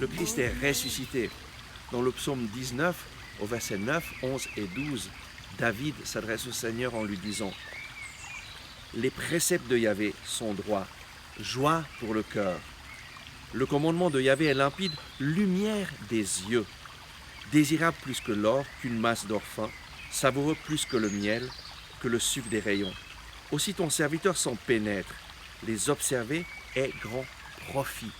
le Christ est ressuscité. Dans le psaume 19, au verset 9, 11 et 12, David s'adresse au Seigneur en lui disant « Les préceptes de Yahvé sont droits, joie pour le cœur. Le commandement de Yahvé est limpide, lumière des yeux. Désirable plus que l'or, qu'une masse d'or fin, savoureux plus que le miel, que le sucre des rayons. Aussi ton serviteur s'en pénètre, les observer est grand profit. »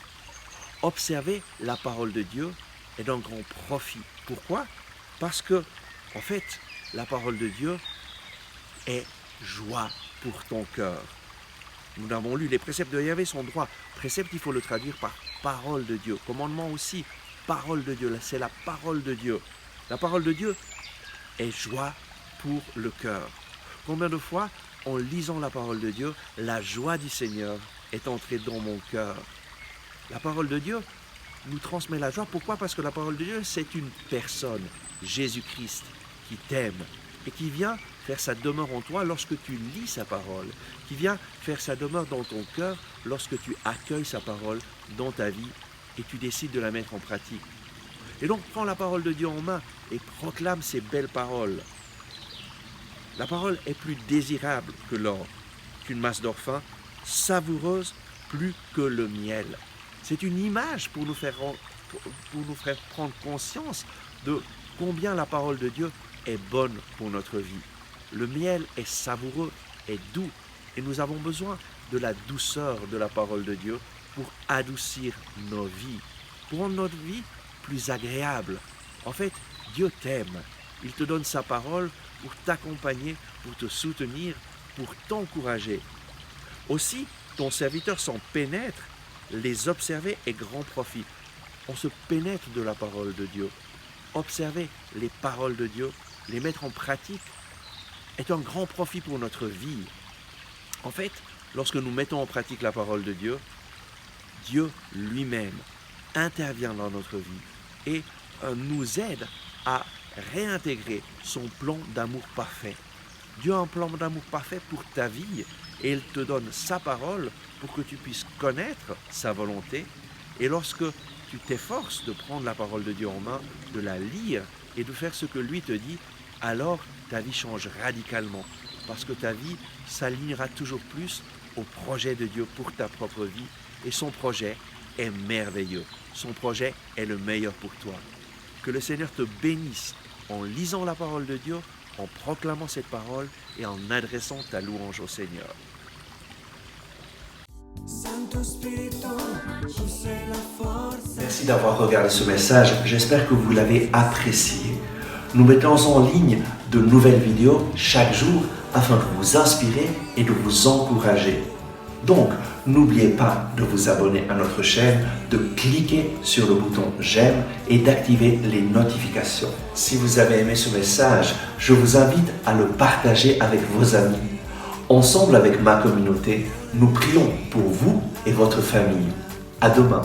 Observer la parole de Dieu est d'un grand profit. Pourquoi? Parce que, en fait, la parole de Dieu est joie pour ton cœur. Nous l'avons lu, les préceptes de Yahvé sont droits. Précepte, il faut le traduire par parole de Dieu. Commandement aussi, parole de Dieu. C'est la parole de Dieu. La parole de Dieu est joie pour le cœur. Combien de fois, en lisant la parole de Dieu, la joie du Seigneur est entrée dans mon cœur? La parole de Dieu nous transmet la joie. Pourquoi? Parce que la parole de Dieu, c'est une personne, Jésus-Christ, qui t'aime et qui vient faire sa demeure en toi lorsque tu lis sa parole, qui vient faire sa demeure dans ton cœur lorsque tu accueilles sa parole dans ta vie et tu décides de la mettre en pratique. Et donc, prends la parole de Dieu en main et proclame ces belles paroles. La parole est plus désirable que l'or, qu'une masse d'or fin, savoureuse plus que le miel. C'est une image pour nous faire prendre conscience de combien la parole de Dieu est bonne pour notre vie. Le miel est savoureux, est doux, et nous avons besoin de la douceur de la parole de Dieu pour adoucir nos vies, pour rendre notre vie plus agréable. En fait, Dieu t'aime. Il te donne sa parole pour t'accompagner, pour te soutenir, pour t'encourager. Aussi, ton serviteur s'en pénètre, les observer est grand profit. On se pénètre de la parole de Dieu. Observer les paroles de Dieu, les mettre en pratique, est un grand profit pour notre vie. En fait, lorsque nous mettons en pratique la parole de Dieu, Dieu lui-même intervient dans notre vie et nous aide à réintégrer son plan d'amour parfait. Dieu a un plan d'amour parfait pour ta vie et il te donne sa parole pour que tu puisses connaître sa volonté. Et lorsque tu t'efforces de prendre la parole de Dieu en main, de la lire et de faire ce que lui te dit, alors ta vie change radicalement. Parce que ta vie s'alignera toujours plus au projet de Dieu pour ta propre vie. Et son projet est merveilleux. Son projet est le meilleur pour toi. Que le Seigneur te bénisse en lisant la parole de Dieu, en proclamant cette parole et en adressant ta louange au Seigneur. Merci d'avoir regardé ce message. J'espère que vous l'avez apprécié. Nous mettons en ligne de nouvelles vidéos chaque jour afin de vous inspirer et de vous encourager. Donc, n'oubliez pas de vous abonner à notre chaîne, de cliquer sur le bouton j'aime et d'activer les notifications. Si vous avez aimé ce message, je vous invite à le partager avec vos amis. Ensemble avec ma communauté, nous prions pour vous et votre famille. À demain.